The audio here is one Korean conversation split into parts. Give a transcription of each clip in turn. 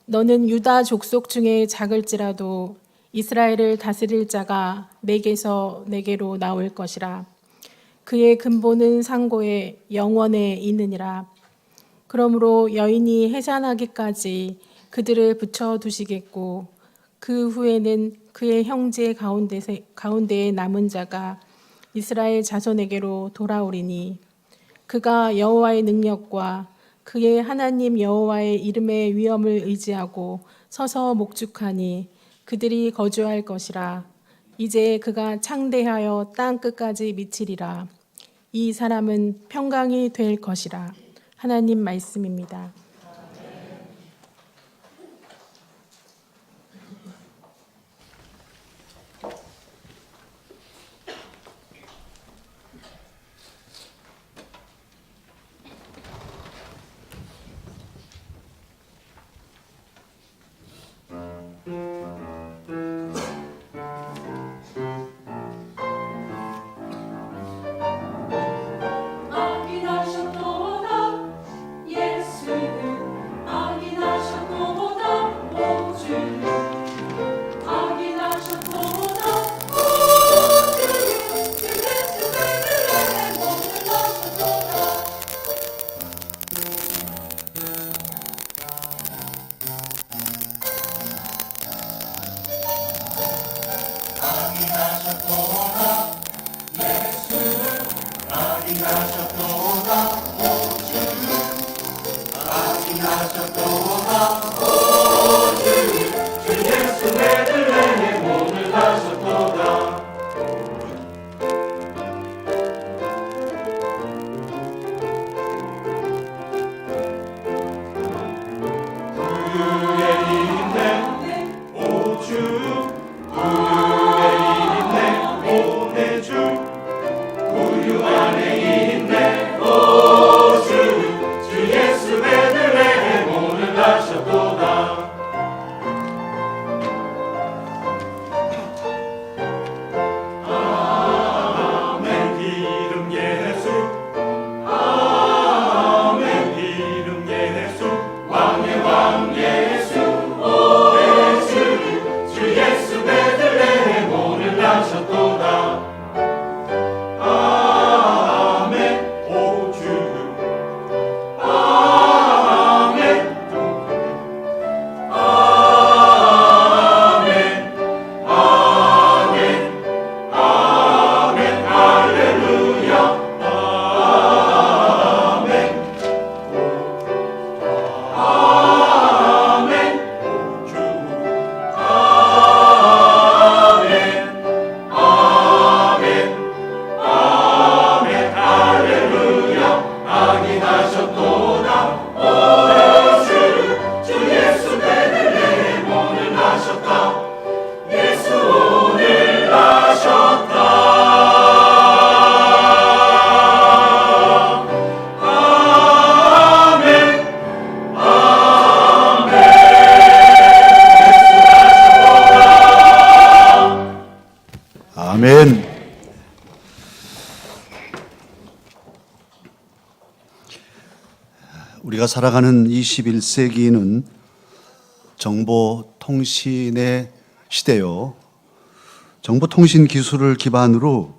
너는 유다 족속 중에 작을지라도 이스라엘을 다스릴 자가 내게서 내게로 나올 것이라. 그의 근본은 상고에 영원에 있느니라. 그러므로 여인이 해산하기까지 그들을 붙여두시겠고 그 후에는 그의 형제 가운데에 남은 자가 이스라엘 자손에게로 돌아오리니 그가 여호와의 능력과 그의 하나님 여호와의 이름의 위엄을 의지하고 서서 목축하니 그들이 거주할 것이라. 이제 그가 창대하여 땅 끝까지 미치리라. 이 사람은 평강이 될 것이라. 하나님 말씀입니다. 아멘. 우리가 살아가는 21세기는 정보통신의 시대요. 정보통신 기술을 기반으로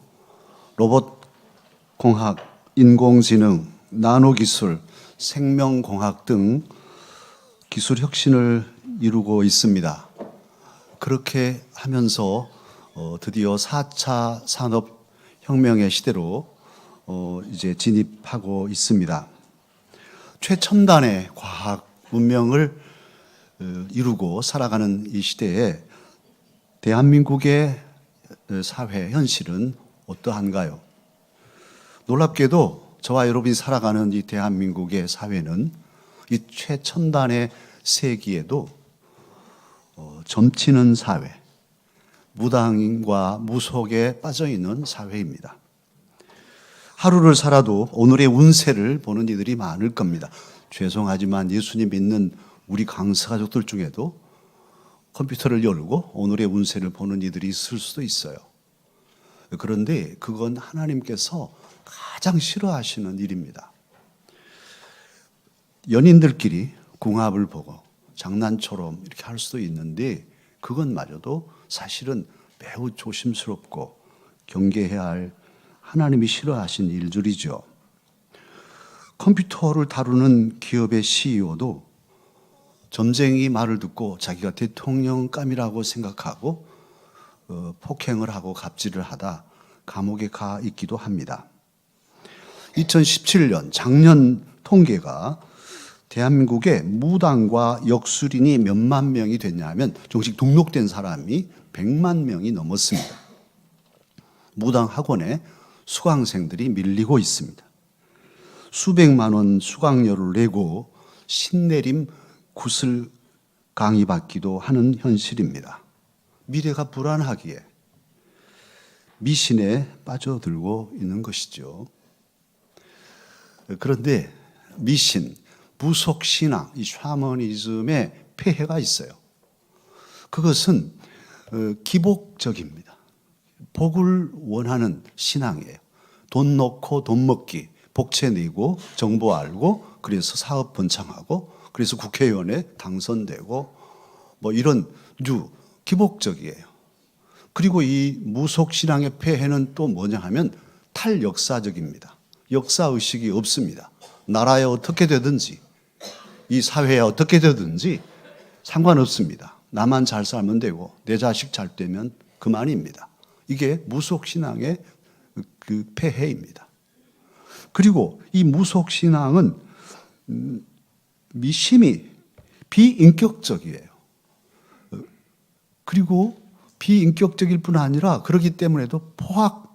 로봇공학, 인공지능, 나노기술, 생명공학 등 기술 혁신을 이루고 있습니다. 그렇게 하면서 드디어 4차 산업혁명의 시대로 이제 진입하고 있습니다. 최첨단의 과학 문명을 이루고 살아가는 이 시대에 대한민국의 사회 현실은 어떠한가요? 놀랍게도 저와 여러분이 살아가는 이 대한민국의 사회는 이 최첨단의 세기에도 점치는 사회, 무당과 무속에 빠져있는 사회입니다. 하루를 살아도 오늘의 운세를 보는 이들이 많을 겁니다. 죄송하지만 예수님 믿는 우리 강사 가족들 중에도 컴퓨터를 열고 오늘의 운세를 보는 이들이 있을 수도 있어요. 그런데 그건 하나님께서 가장 싫어하시는 일입니다. 연인들끼리 궁합을 보고 장난처럼 이렇게 할 수도 있는데 그것마저도 사실은 매우 조심스럽고 경계해야 할 하나님이 싫어하신 일들이죠. 컴퓨터를 다루는 기업의 CEO도 점쟁이 말을 듣고 자기가 대통령감이라고 생각하고 폭행을 하고 갑질을 하다 감옥에 가 있기도 합니다. 2017년 작년 통계가 대한민국의 무당과 역술인이 몇만 명이 됐냐면 정식 등록된 사람이 100만 명이 넘었습니다. 무당 학원에 수강생들이 밀리고 있습니다. 수백만 원 수강료를 내고 신내림 구슬 강의받기도 하는 현실입니다. 미래가 불안하기에 미신에 빠져들고 있는 것이죠. 그런데 미신, 무속신앙, 이 샤머니즘의 폐해가 있어요. 그것은 기복적입니다. 복을 원하는 신앙이에요. 돈 넣고 돈 먹기, 복채 내고 정보 알고 그래서 사업 번창하고 그래서 국회의원에 당선되고 뭐 이런 기복적이에요. 그리고 이 무속신앙의 폐해는 또 뭐냐 하면 탈역사적입니다. 역사의식이 없습니다. 나라에 어떻게 되든지 이 사회에 어떻게 되든지 상관없습니다. 나만 잘 살면 되고 내 자식 잘 되면 그만입니다. 이게 무속신앙의 그 폐해입니다. 그리고 이 무속신앙은 미심이 비인격적이에요. 그리고 비인격적일 뿐 아니라 그렇기 때문에도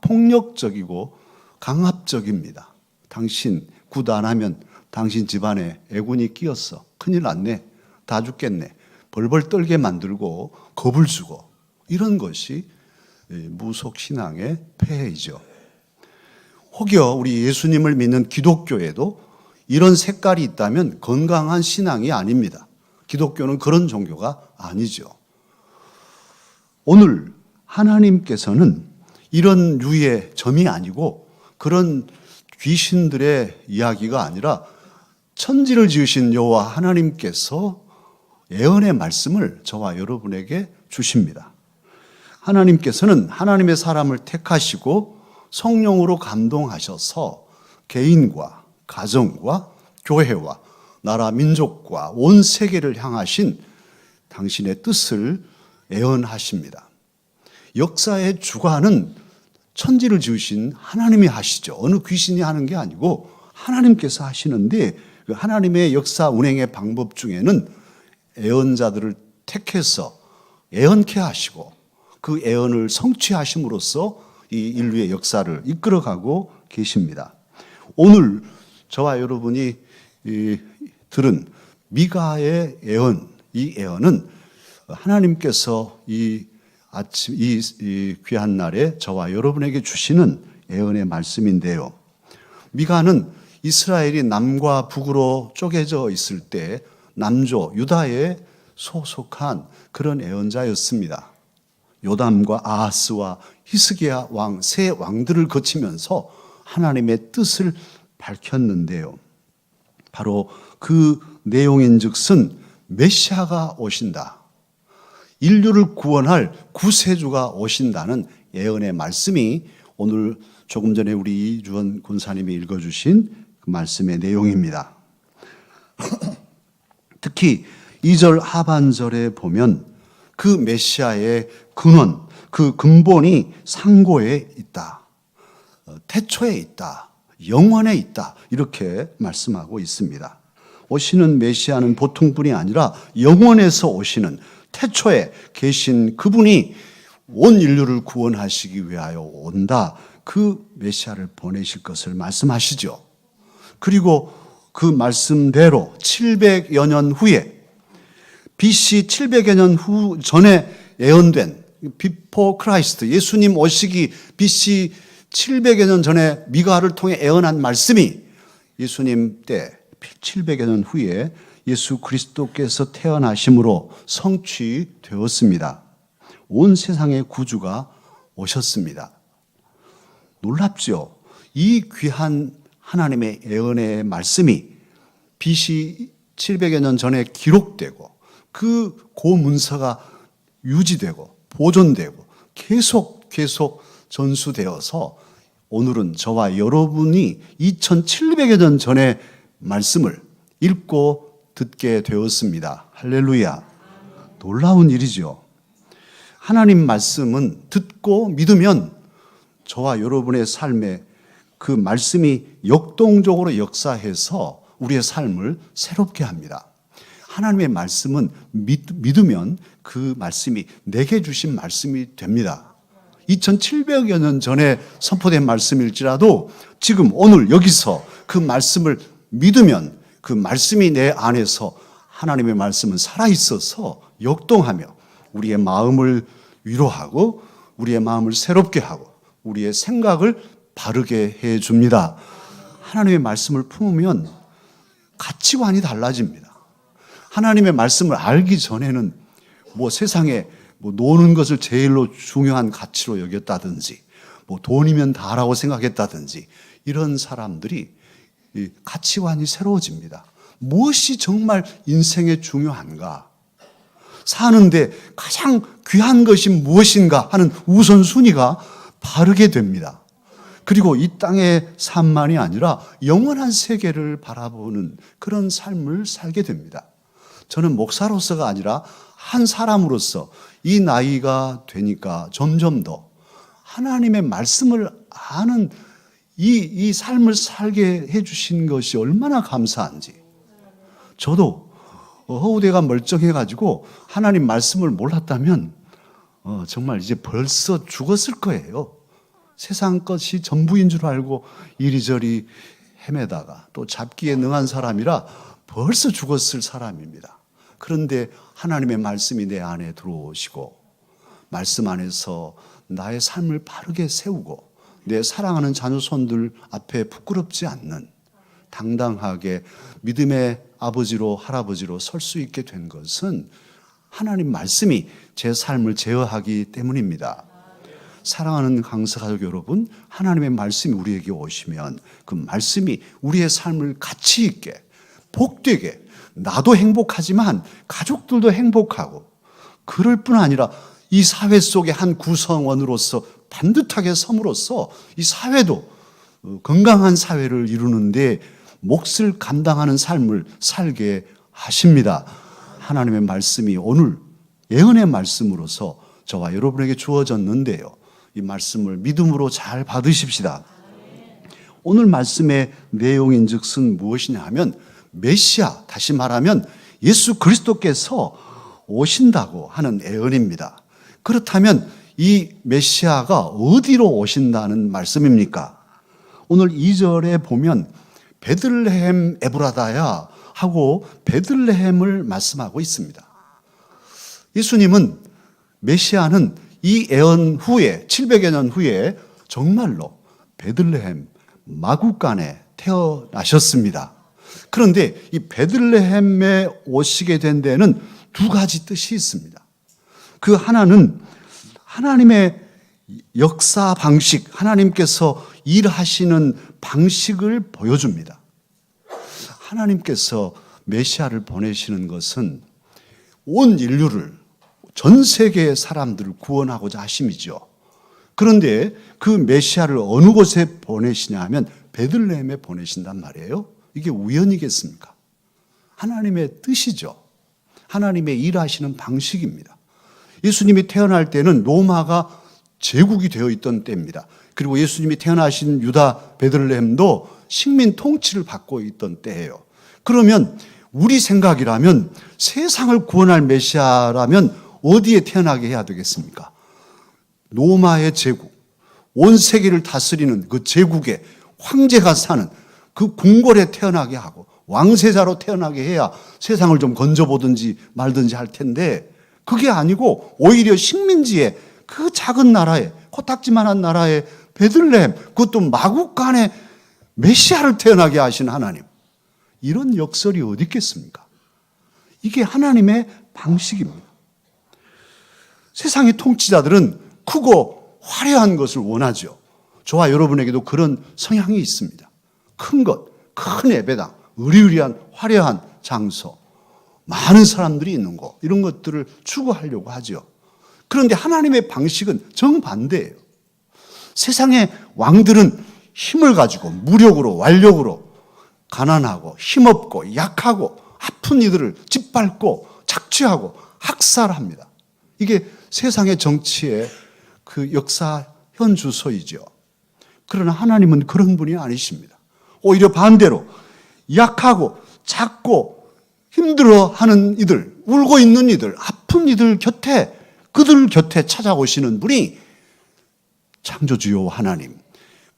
폭력적이고 강압적입니다. 당신 굿 안 하면 당신 집안에 애군이 끼었어. 큰일 났네. 다 죽겠네. 벌벌 떨게 만들고 겁을 주고 이런 것이 무속신앙의 폐해이죠. 혹여 우리 예수님을 믿는 기독교에도 이런 색깔이 있다면 건강한 신앙이 아닙니다. 기독교는 그런 종교가 아니죠. 오늘 하나님께서는 이런 류의 점이 아니고 그런 귀신들의 이야기가 아니라 천지를 지으신 여호와 하나님께서 예언의 말씀을 저와 여러분에게 주십니다. 하나님께서는 하나님의 사람을 택하시고 성령으로 감동하셔서 개인과 가정과 교회와 나라 민족과 온 세계를 향하신 당신의 뜻을 예언하십니다. 역사의 주관은 천지를 지으신 하나님이 하시죠. 어느 귀신이 하는 게 아니고 하나님께서 하시는데 그 하나님의 역사 운행의 방법 중에는 예언자들을 택해서 예언케 하시고 그 예언을 성취하심으로써 이 인류의 역사를 이끌어가고 계십니다. 오늘 저와 여러분이 들은 미가의 예언, 이 예언은 하나님께서 이 귀한 날에 저와 여러분에게 주시는 예언의 말씀인데요. 미가는 이스라엘이 남과 북으로 쪼개져 있을 때 남조 유다에 소속한 그런 예언자였습니다. 요담과 아하스와 히스기야 왕 세 왕들을 거치면서 하나님의 뜻을 밝혔는데요. 바로 그 내용인즉슨 메시아가 오신다. 인류를 구원할 구세주가 오신다는 예언의 말씀이 오늘 조금 전에 우리 이주원 군사님이 읽어주신 그 말씀의 내용입니다. 특히 2절 하반절에 보면 그 메시아의 근원, 그 근본이 상고에 있다. 태초에 있다. 영원에 있다. 이렇게 말씀하고 있습니다. 오시는 메시아는 보통 분이 아니라 영원에서 오시는 태초에 계신 그분이 온 인류를 구원하시기 위하여 온다. 그 메시아를 보내실 것을 말씀하시죠. 그리고 그 말씀대로 700여 년 후에 BC 700여 년 후 전에 예언된 Before Christ, 예수님 오시기 BC 700여 년 전에 미가를 통해 예언한 말씀이 예수님 때 700여 년 후에 예수 그리스도께서 태어나심으로 성취되었습니다. 온 세상의 구주가 오셨습니다. 놀랍죠? 이 귀한 하나님의 예언의 말씀이 BC 700여 년 전에 기록되고 그 고문서가 유지되고 보존되고 계속 전수되어서 오늘은 저와 여러분이 2700여 년 전의 말씀을 읽고 듣게 되었습니다. 할렐루야. 놀라운 일이죠. 하나님 말씀은 듣고 믿으면 저와 여러분의 삶에 그 말씀이 역동적으로 역사해서 우리의 삶을 새롭게 합니다. 하나님의 말씀은 믿으면 그 말씀이 내게 주신 말씀이 됩니다. 2700여 년 전에 선포된 말씀일지라도 지금 오늘 여기서 그 말씀을 믿으면 그 말씀이 내 안에서 하나님의 말씀은 살아있어서 역동하며 우리의 마음을 위로하고 우리의 마음을 새롭게 하고 우리의 생각을 바르게 해줍니다. 하나님의 말씀을 품으면 가치관이 달라집니다. 하나님의 말씀을 알기 전에는 세상에 노는 것을 제일로 중요한 가치로 여겼다든지 돈이면 다라고 생각했다든지 이런 사람들이 가치관이 새로워집니다. 무엇이 정말 인생에 중요한가? 사는데 가장 귀한 것이 무엇인가 하는 우선순위가 바르게 됩니다. 그리고 이 땅의 삶만이 아니라 영원한 세계를 바라보는 그런 삶을 살게 됩니다. 저는 목사로서가 아니라 한 사람으로서 이 나이가 되니까 점점 더 하나님의 말씀을 아는 이 삶을 살게 해주신 것이 얼마나 감사한지. 저도 허우대가 멀쩡해가지고 하나님 말씀을 몰랐다면 정말 이제 벌써 죽었을 거예요. 세상 것이 전부인 줄 알고 이리저리 헤매다가 또 잡기에 능한 사람이라 벌써 죽었을 사람입니다. 그런데 하나님의 말씀이 내 안에 들어오시고 말씀 안에서 나의 삶을 바르게 세우고 내 사랑하는 자녀손들 앞에 부끄럽지 않는 당당하게 믿음의 아버지로 할아버지로 설 수 있게 된 것은 하나님 말씀이 제 삶을 제어하기 때문입니다. 사랑하는 강서 가족 여러분, 하나님의 말씀이 우리에게 오시면 그 말씀이 우리의 삶을 가치 있게 복되게 나도 행복하지만 가족들도 행복하고 그럴 뿐 아니라 이 사회 속의 한 구성원으로서 반듯하게 섬으로써 이 사회도 건강한 사회를 이루는데 몫을 감당하는 삶을 살게 하십니다. 하나님의 말씀이 오늘 예언의 말씀으로서 저와 여러분에게 주어졌는데요. 이 말씀을 믿음으로 잘 받으십시다. 오늘 말씀의 내용인즉슨 무엇이냐 하면 메시아, 다시 말하면 예수 그리스도께서 오신다고 하는 예언입니다. 그렇다면 이 메시아가 어디로 오신다는 말씀입니까? 오늘 2절에 보면 베들레헴 에브라다야 하고 베들레헴을 말씀하고 있습니다. 예수님은 메시아는 이 예언 후에 700여 년 후에 정말로 베들레헴 마구간에 태어나셨습니다. 그런데 이 베들레헴에 오시게 된 데는 두 가지 뜻이 있습니다. 그 하나는 하나님의 역사 방식, 하나님께서 일하시는 방식을 보여줍니다. 하나님께서 메시아를 보내시는 것은 온 인류를, 전 세계의 사람들을 구원하고자 하심이죠. 그런데 그 메시아를 어느 곳에 보내시냐 하면 베들레헴에 보내신단 말이에요. 이게 우연이겠습니까? 하나님의 뜻이죠. 하나님의 일하시는 방식입니다. 예수님이 태어날 때는 로마가 제국이 되어 있던 때입니다. 그리고 예수님이 태어나신 유다 베들레헴도 식민 통치를 받고 있던 때예요. 그러면 우리 생각이라면 세상을 구원할 메시아라면 어디에 태어나게 해야 되겠습니까? 로마의 제국, 온 세계를 다스리는 그 제국에 황제가 사는 그 궁궐에 태어나게 하고 왕세자로 태어나게 해야 세상을 좀 건져보든지 말든지 할 텐데 그게 아니고 오히려 식민지에 그 작은 나라에 코딱지만한 나라에 베들레헴, 그것도 마국간에 메시아를 태어나게 하신 하나님, 이런 역설이 어디 있겠습니까? 이게 하나님의 방식입니다. 세상의 통치자들은 크고 화려한 것을 원하죠. 저와 여러분에게도 그런 성향이 있습니다. 큰 것, 큰 예배당, 의리의리한 화려한 장소, 많은 사람들이 있는 곳, 이런 것들을 추구하려고 하죠. 그런데 하나님의 방식은 정반대예요. 세상의 왕들은 힘을 가지고 무력으로, 완력으로 가난하고 힘없고 약하고 아픈 이들을 짓밟고 착취하고 학살합니다. 이게 세상의 정치의 그 역사 현주소이죠. 그러나 하나님은 그런 분이 아니십니다. 오히려 반대로 약하고 작고 힘들어하는 이들, 울고 있는 이들, 아픈 이들 곁에, 그들 곁에 찾아오시는 분이 창조주요 하나님,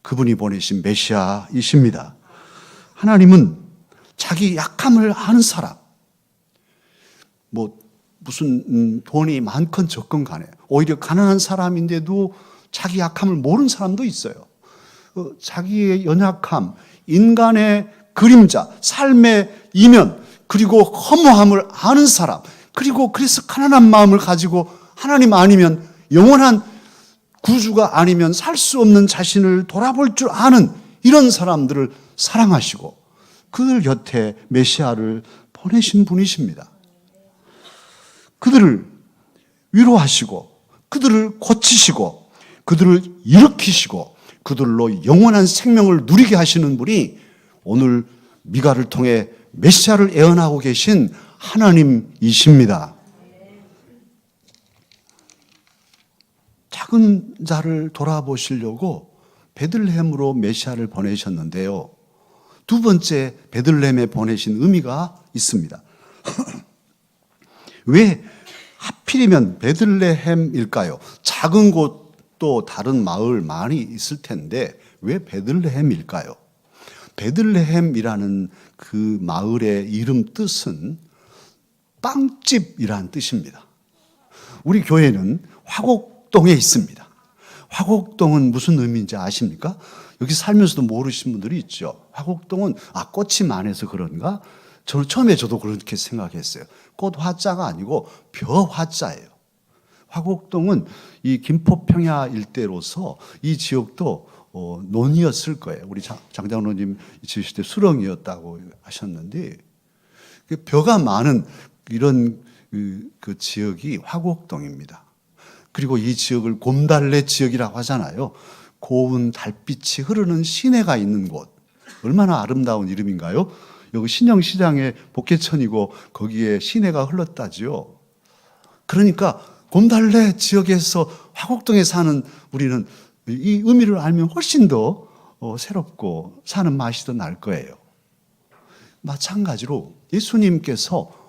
그분이 보내신 메시아이십니다. 하나님은 자기 약함을 아는 사람, 무슨 돈이 많건 적건 간에 오히려 가난한 사람인데도 자기 약함을 모르는 사람도 있어요. 자기의 연약함, 인간의 그림자, 삶의 이면, 그리고 허무함을 아는 사람, 그리고 그래서 가난한 마음을 가지고 하나님 아니면, 영원한 구주가 아니면 살 수 없는 자신을 돌아볼 줄 아는 이런 사람들을 사랑하시고 그들 곁에 메시아를 보내신 분이십니다. 그들을 위로하시고 그들을 고치시고 그들을 일으키시고 그들로 영원한 생명을 누리게 하시는 분이 오늘 미가를 통해 메시아를 예언하고 계신 하나님이십니다. 작은 자를 돌아보시려고 베들레헴으로 메시아를 보내셨는데요. 두 번째 베들레헴에 보내신 의미가 있습니다. 왜 하필이면 베들레헴일까요? 작은 곳도 다른 마을 많이 있을 텐데 왜 베들레헴일까요? 베들레헴이라는 그 마을의 이름 뜻은 빵집이라는 뜻입니다. 우리 교회는 화곡동에 있습니다. 화곡동은 무슨 의미인지 아십니까? 여기 살면서도 모르시는 분들이 있죠. 화곡동은 꽃이 많아서 그런가? 저는 처음에 저도 그렇게 생각했어요. 꽃 화자가 아니고 벼 화자예요. 화곡동은 이 김포평야 일대로서 이 지역도 논이었을 거예요. 우리 장장로님 지으실 때 수렁이었다고 하셨는데 벼가 많은 이런 그 지역이 화곡동입니다. 그리고 이 지역을 곰달래 지역이라고 하잖아요. 고운 달빛이 흐르는 시내가 있는 곳. 얼마나 아름다운 이름인가요? 여기 신영시장에 복개천이고 거기에 시내가 흘렀다지요. 그러니까 곰달래 지역에서 화곡동에 사는 우리는 이 의미를 알면 훨씬 더 새롭고 사는 맛이 더 날 거예요. 마찬가지로 예수님께서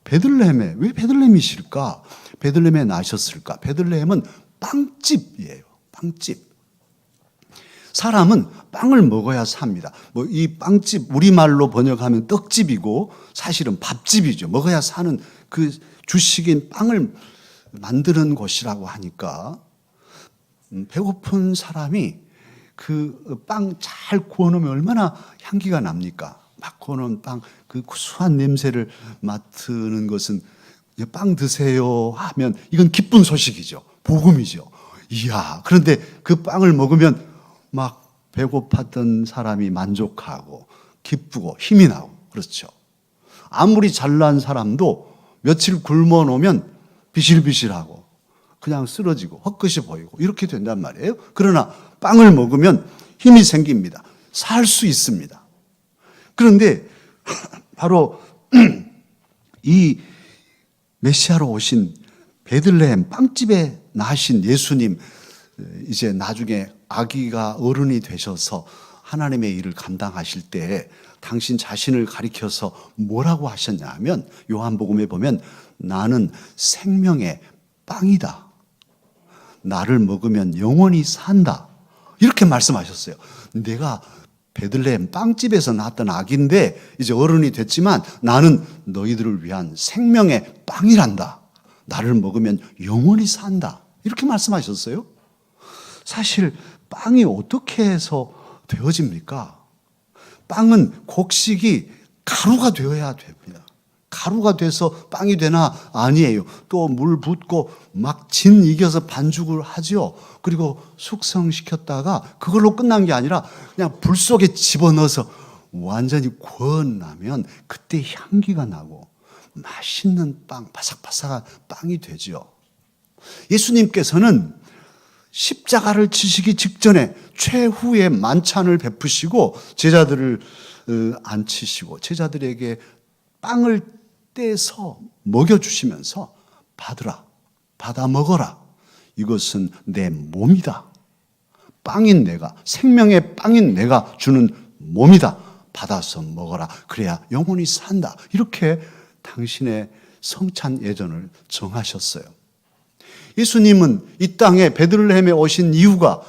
베들레헴에, 왜 베들레헴이실까? 베들레헴에 나셨을까? 베들레헴은 빵집이에요. 빵집. 사람은 빵을 먹어야 삽니다. 이 빵집, 우리말로 번역하면 떡집이고 사실은 밥집이죠. 먹어야 사는 그 주식인 빵을 만드는 곳이라고 하니까 배고픈 사람이 그 빵 잘 구워놓으면 얼마나 향기가 납니까? 막 구워놓은 빵, 그 구수한 냄새를 맡는 것은 빵 드세요 하면 이건 기쁜 소식이죠. 복음이죠. 이야, 그런데 그 빵을 먹으면 막 배고팠던 사람이 만족하고 기쁘고 힘이 나고 그렇죠. 아무리 잘난 사람도 며칠 굶어 놓으면 비실비실하고 그냥 쓰러지고 헛것이 보이고 이렇게 된단 말이에요. 그러나 빵을 먹으면 힘이 생깁니다. 살 수 있습니다. 그런데 바로 이 메시아로 오신 베들레헴 빵집에 나신 예수님, 이제 나중에 아기가 어른이 되셔서 하나님의 일을 감당하실 때 당신 자신을 가리켜서 뭐라고 하셨냐 하면 요한복음에 보면 나는 생명의 빵이다. 나를 먹으면 영원히 산다. 이렇게 말씀하셨어요. 내가 베들레헴 빵집에서 낳았던 아기인데 이제 어른이 됐지만 나는 너희들을 위한 생명의 빵이란다. 나를 먹으면 영원히 산다. 이렇게 말씀하셨어요. 사실 빵이 어떻게 해서 되어집니까? 빵은 곡식이 가루가 되어야 됩니다. 가루가 돼서 빵이 되나? 아니에요. 또 물 붓고 막 진 이겨서 반죽을 하죠. 그리고 숙성시켰다가 그걸로 끝난 게 아니라 그냥 불 속에 집어넣어서 완전히 구워나면 그때 향기가 나고 맛있는 빵, 바삭바삭한 빵이 되죠. 예수님께서는 십자가를 지시기 직전에 최후의 만찬을 베푸시고 제자들을 앉히시고 제자들에게 빵을 떼서 먹여주시면서 받으라, 받아 먹어라. 이것은 내 몸이다. 빵인 내가, 생명의 빵인 내가 주는 몸이다. 받아서 먹어라. 그래야 영원히 산다. 이렇게 당신의 성찬 예전을 정하셨어요. 예수님은 이 땅에 베들레헴에 오신 이유가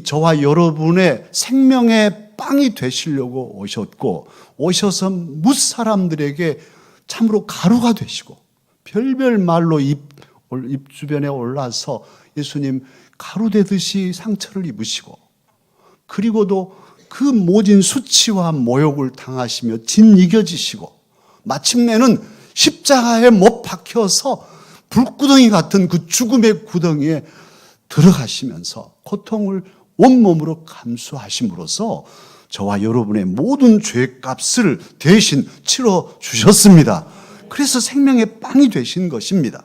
저와 여러분의 생명의 빵이 되시려고 오셨고, 오셔서 무사람들에게 참으로 가루가 되시고, 별별 말로 입 주변에 올라서 예수님 가루 되듯이 상처를 입으시고, 그리고도 그 모진 수치와 모욕을 당하시며 짓이겨지시고, 마침내는 십자가에 못 박혀서 불구덩이 같은 그 죽음의 구덩이에 들어가시면서 고통을 온몸으로 감수하심으로써 저와 여러분의 모든 죄값을 대신 치러 주셨습니다. 그래서 생명의 빵이 되신 것입니다.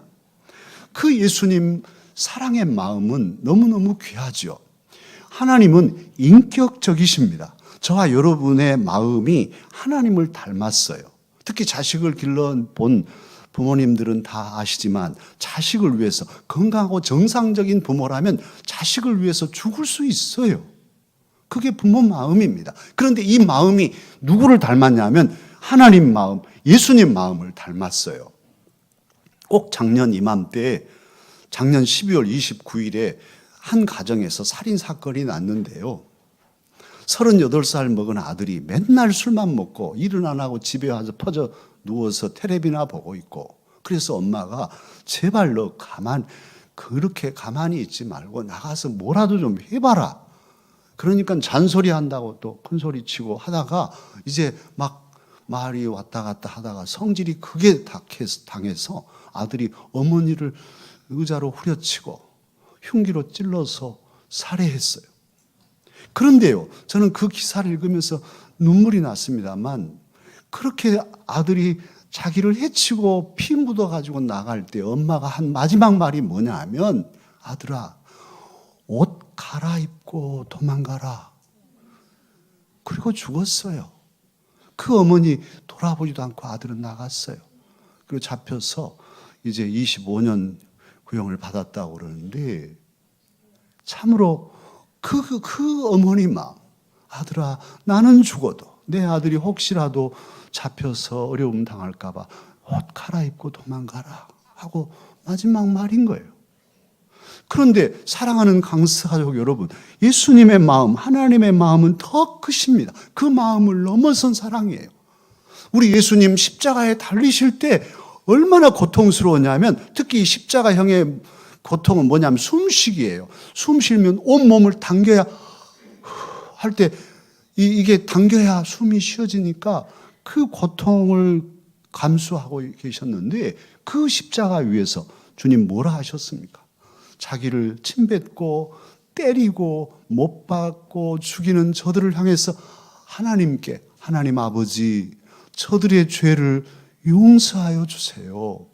그 예수님 사랑의 마음은 너무너무 귀하죠. 하나님은 인격적이십니다. 저와 여러분의 마음이 하나님을 닮았어요. 특히 자식을 길러본 부모님들은 다 아시지만 자식을 위해서, 건강하고 정상적인 부모라면 자식을 위해서 죽을 수 있어요. 그게 부모 마음입니다. 그런데 이 마음이 누구를 닮았냐면 하나님 마음, 예수님 마음을 닮았어요. 꼭 작년 이맘때, 작년 12월 29일에 한 가정에서 살인사건이 났는데요. 38살 먹은 아들이 맨날 술만 먹고 일은 안 하고 집에 와서 퍼져 누워서 텔레비나 보고 있고, 그래서 엄마가 제발 너 그렇게 가만히 있지 말고 나가서 뭐라도 좀 해봐라. 그러니까 잔소리 한다고 또 큰소리 치고 하다가 이제 막 말이 왔다 갔다 하다가 성질이 크게 당해서 아들이 어머니를 의자로 후려치고 흉기로 찔러서 살해했어요. 그런데요, 저는 그 기사를 읽으면서 눈물이 났습니다만, 그렇게 아들이 자기를 해치고 피 묻어가지고 나갈 때 엄마가 한 마지막 말이 뭐냐 하면, 아들아, 옷 갈아입고 도망가라. 그리고 죽었어요. 그 어머니 돌아보지도 않고 아들은 나갔어요. 그리고 잡혀서 이제 25년 구형을 받았다고 그러는데, 참으로 그 어머니 마음, 아들아, 나는 죽어도 내 아들이 혹시라도 잡혀서 어려움 당할까봐 옷 갈아입고 도망가라 하고 마지막 말인 거예요. 그런데 사랑하는 강스가족 여러분, 예수님의 마음, 하나님의 마음은 더 크십니다. 그 마음을 넘어선 사랑이에요. 우리 예수님 십자가에 달리실 때 얼마나 고통스러웠냐면, 특히 십자가형의 고통은 뭐냐면 숨쉬기예요. 숨 쉬면 온몸을 당겨야 할 때 이게 당겨야 숨이 쉬어지니까 그 고통을 감수하고 계셨는데, 그 십자가 위에서 주님 뭐라 하셨습니까? 자기를 침뱉고 때리고 못 박고 죽이는 저들을 향해서 하나님께, 하나님 아버지, 저들의 죄를 용서하여 주세요.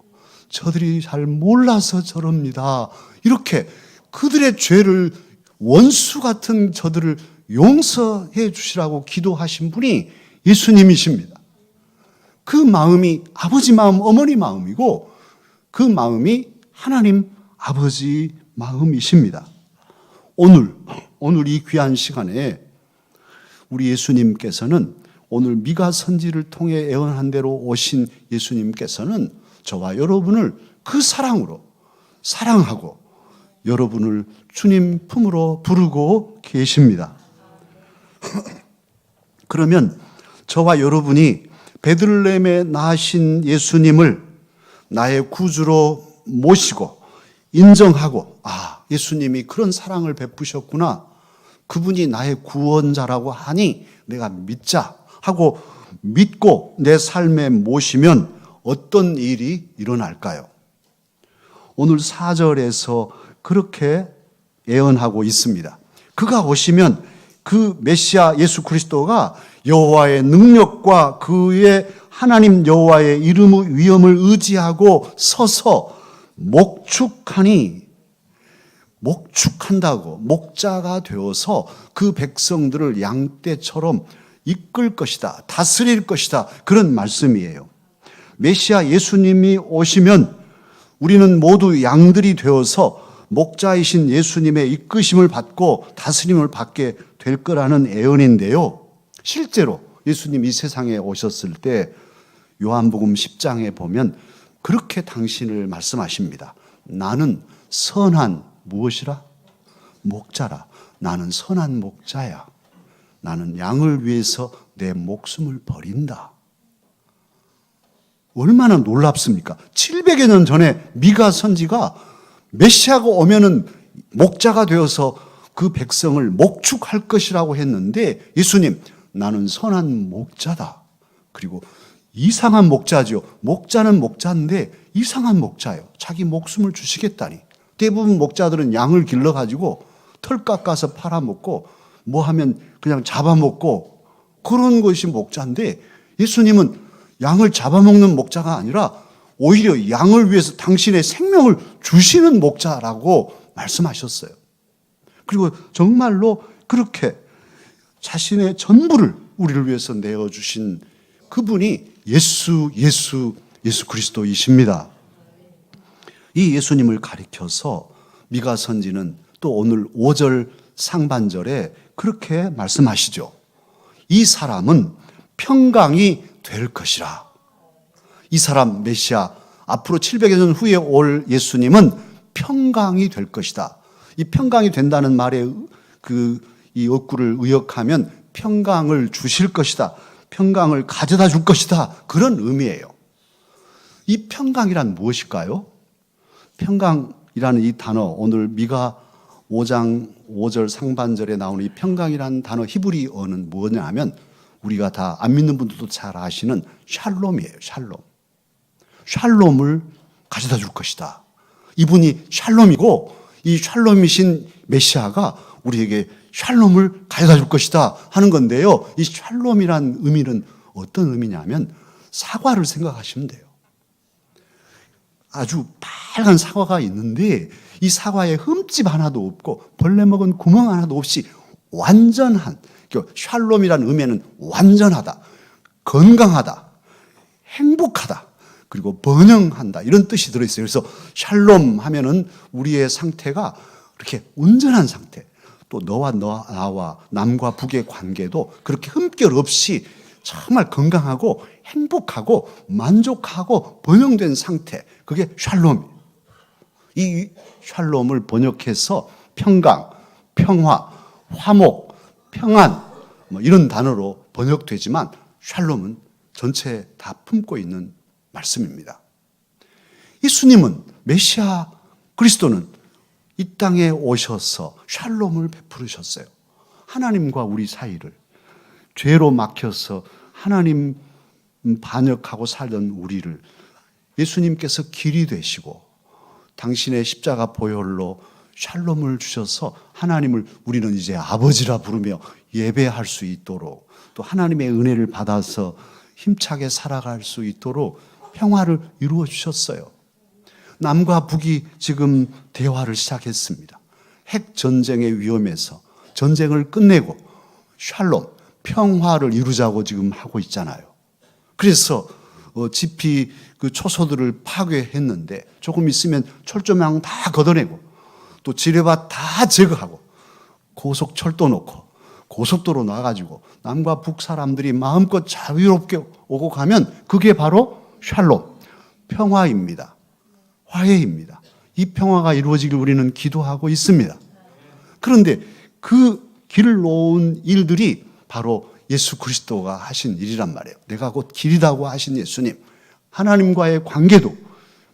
저들이 잘 몰라서 저럽니다. 이렇게 그들의 죄를, 원수 같은 저들을 용서해 주시라고 기도하신 분이 예수님이십니다. 그 마음이 아버지 마음, 어머니 마음이고, 그 마음이 하나님 아버지 마음이십니다. 오늘 이 귀한 시간에 우리 예수님께서는, 오늘 미가 선지를 통해 예언한 대로 오신 예수님께서는 저와 여러분을 그 사랑으로 사랑하고 여러분을 주님 품으로 부르고 계십니다. 그러면 저와 여러분이 베들레헴에 나신 예수님을 나의 구주로 모시고 인정하고, 예수님이 그런 사랑을 베푸셨구나, 그분이 나의 구원자라고 하니 내가 믿자 하고 믿고 내 삶에 모시면 어떤 일이 일어날까요? 오늘 4절에서 그렇게 예언하고 있습니다. 그가 오시면 그 메시아 예수 그리스도가 여호와의 능력과 그의 하나님 여호와의 이름의 위엄을 의지하고 서서 목축한다고 목자가 되어서 그 백성들을 양떼처럼 이끌 것이다. 다스릴 것이다. 그런 말씀이에요. 메시아 예수님이 오시면 우리는 모두 양들이 되어서 목자이신 예수님의 이끄심을 받고 다스림을 받게 될 거라는 예언인데요. 실제로 예수님 이 세상에 오셨을 때 요한복음 10장에 보면 그렇게 당신을 말씀하십니다. 나는 선한 무엇이라? 목자라. 나는 선한 목자야. 나는 양을 위해서 내 목숨을 버린다. 얼마나 놀랍습니까? 700여 년 전에 미가 선지가 메시아가 오면은 목자가 되어서 그 백성을 목축할 것이라고 했는데 예수님, 나는 선한 목자다. 그리고 이상한 목자죠. 목자는 목자인데 이상한 목자예요. 자기 목숨을 주시겠다니. 대부분 목자들은 양을 길러가지고 털 깎아서 팔아먹고 뭐 하면 그냥 잡아먹고 그런 것이 목자인데 예수님은 양을 잡아먹는 목자가 아니라 오히려 양을 위해서 당신의 생명을 주시는 목자라고 말씀하셨어요. 그리고 정말로 그렇게 자신의 전부를 우리를 위해서 내어주신 그분이 예수 그리스도이십니다. 이 예수님을 가리켜서 미가 선지는 또 오늘 5절 상반절에 그렇게 말씀하시죠. 이 사람은 평강이 될 것이라. 이 사람 메시아 앞으로 700여 년 후에 올 예수님은 평강이 될 것이다. 이 평강이 된다는 말에 이 어구를 의역하면 평강을 주실 것이다. 평강을 가져다 줄 것이다. 그런 의미예요. 이 평강이란 무엇일까요? 평강이라는 이 단어, 오늘 미가 5장 5절 상반절에 나오는 이 평강이라는 단어 히브리어는 뭐냐면 우리가 다 안 믿는 분들도 잘 아시는 샬롬이에요. 샬롬을 가져다 줄 것이다. 이분이 샬롬이고 이 샬롬이신 메시아가 우리에게 샬롬을 가져다 줄 것이다 하는 건데요. 이 샬롬이란 의미는 어떤 의미냐면 사과를 생각하시면 돼요. 아주 빨간 사과가 있는데 이 사과에 흠집 하나도 없고 벌레 먹은 구멍 하나도 없이 완전한, 샬롬이라는 의미는 완전하다, 건강하다, 행복하다, 그리고 번영한다 이런 뜻이 들어있어요. 그래서 샬롬 하면은 우리의 상태가 이렇게 온전한 상태, 또 너와 나와 남과 북의 관계도 그렇게 흠결 없이 정말 건강하고 행복하고 만족하고 번영된 상태, 그게 샬롬이에요. 이 샬롬을 번역해서 평강, 평화, 화목, 평안 이런 단어로 번역되지만 샬롬은 전체 다 품고 있는 말씀입니다. 예수님은 메시아 그리스도는 이 땅에 오셔서 샬롬을 베푸르셨어요. 하나님과 우리 사이를 죄로 막혀서 하나님 반역하고 살던 우리를 예수님께서 길이 되시고 당신의 십자가 보혈로 샬롬을 주셔서 하나님을 우리는 이제 아버지라 부르며 예배할 수 있도록, 또 하나님의 은혜를 받아서 힘차게 살아갈 수 있도록 평화를 이루어 주셨어요. 남과 북이 지금 대화를 시작했습니다. 핵 전쟁의 위험에서 전쟁을 끝내고 샬롬, 평화를 이루자고 지금 하고 있잖아요. 그래서 지피 그 초소들을 파괴했는데 조금 있으면 철조망 다 걷어내고 또 지뢰밭 다 제거하고 고속철도 놓고 고속도로 놔가지고 남과 북 사람들이 마음껏 자유롭게 오고 가면 그게 바로 샬롬, 평화입니다. 화해입니다. 이 평화가 이루어지길 우리는 기도하고 있습니다. 그런데 그 길을 놓은 일들이 바로 예수 그리스도가 하신 일이란 말이에요. 내가 곧 길이라고 하신 예수님, 하나님과의 관계도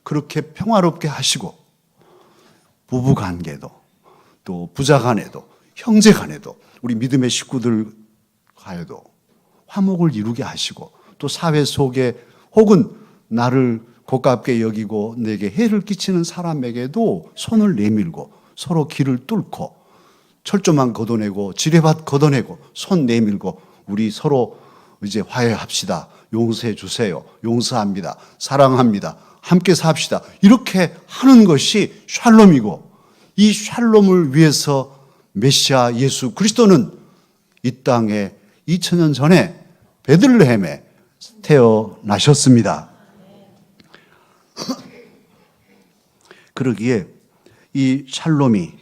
그렇게 평화롭게 하시고 부부 관계도 또 부자 간에도 형제 간에도 우리 믿음의 식구들 간에도 화목을 이루게 하시고 또 사회 속에 혹은 나를 고깝게 여기고 내게 해를 끼치는 사람에게도 손을 내밀고 서로 길을 뚫고 철조망 걷어내고 지뢰밭 걷어내고 손 내밀고 우리 서로 이제 화해합시다. 용서해 주세요. 용서합니다. 사랑합니다. 함께 삽시다. 이렇게 하는 것이 샬롬이고, 이 샬롬을 위해서 메시아 예수 그리스도는 이 땅에 2000년 전에 베들레헴에 태어나셨습니다. 그러기에 이 샬롬이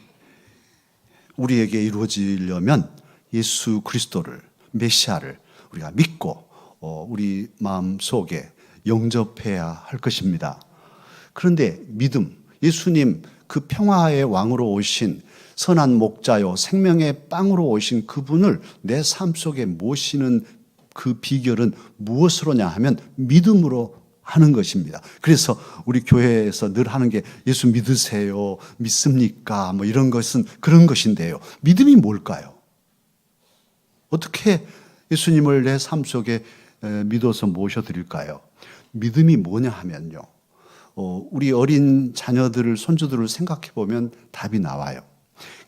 우리에게 이루어지려면 예수 그리스도를, 메시아를 우리가 믿고 우리 마음 속에 영접해야 할 것입니다. 그런데 믿음, 예수님 그 평화의 왕으로 오신 선한 목자요 생명의 빵으로 오신 그분을 내 삶 속에 모시는 그 비결은 무엇으로냐 하면 믿음으로 하는 것입니다. 그래서 우리 교회에서 늘 하는 게 예수 믿으세요, 믿습니까? 뭐 이런 것은 그런 것인데요. 믿음이 뭘까요? 어떻게 예수님을 내 삶 속에 믿어서 모셔드릴까요? 믿음이 뭐냐 하면요. 우리 어린 자녀들을, 손주들을 생각해 보면 답이 나와요.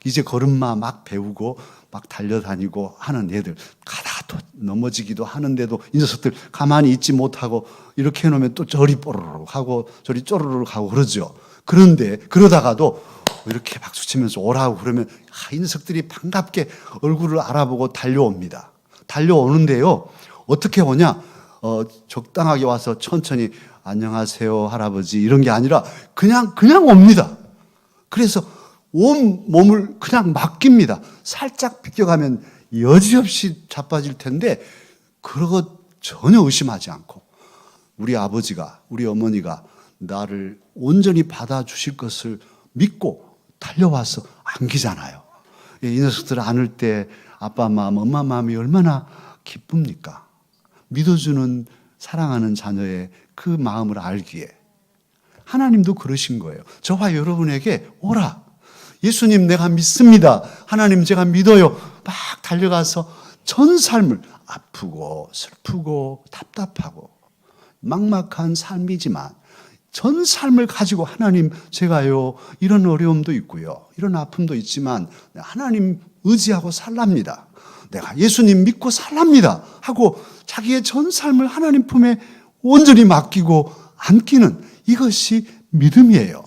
이제 걸음마 막 배우고 막 달려다니고 하는 애들, 가다가 또 넘어지기도 하는데도 이 녀석들 가만히 있지 못하고 이렇게 해놓으면 또 저리 뽀르륵 하고 저리 쪼르륵 하고 그러죠. 그런데 그러다가도 이렇게 박수 치면서 오라고 그러면 이 녀석들이 반갑게 얼굴을 알아보고 달려옵니다. 달려오는데요. 어떻게 오냐? 적당하게 와서 천천히 안녕하세요 할아버지 이런 게 아니라 그냥 옵니다. 그래서 온 몸을 그냥 맡깁니다. 살짝 비껴가면 여지없이 자빠질 텐데 그러고 전혀 의심하지 않고 우리 아버지가, 우리 어머니가 나를 온전히 받아주실 것을 믿고 달려와서 안기잖아요. 이 녀석들을 안을 때 아빠 마음, 엄마 마음이 얼마나 기쁩니까? 믿어주는 사랑하는 자녀의 그 마음을 알기에 하나님도 그러신 거예요. 저와 여러분에게 오라. 예수님 내가 믿습니다. 하나님 제가 믿어요. 막 달려가서 전 삶을 아프고 슬프고 답답하고 막막한 삶이지만 전 삶을 가지고 하나님 제가요 이런 어려움도 있고요. 이런 아픔도 있지만 하나님 의지하고 살랍니다. 내가 예수님 믿고 살랍니다. 하고 자기의 전 삶을 하나님 품에 온전히 맡기고 안기는 이것이 믿음이에요.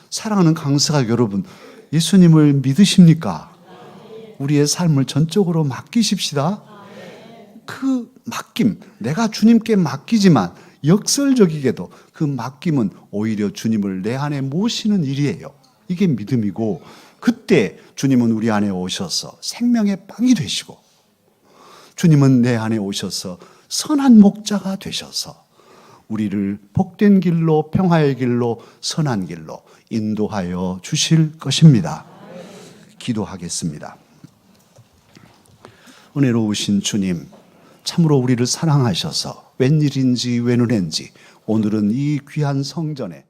사랑하는 강사가 여러분, 예수님을 믿으십니까? 우리의 삶을 전적으로 맡기십시다. 그 맡김, 내가 주님께 맡기지만 역설적이게도 그 맡김은 오히려 주님을 내 안에 모시는 일이에요. 이게 믿음이고 그때 주님은 우리 안에 오셔서 생명의 빵이 되시고 주님은 내 안에 오셔서 선한 목자가 되셔서 우리를 복된 길로, 평화의 길로, 선한 길로 인도하여 주실 것입니다. 기도하겠습니다. 은혜로우신 주님, 참으로 우리를 사랑하셔서 웬일인지 웬은인지 오늘은 이 귀한 성전에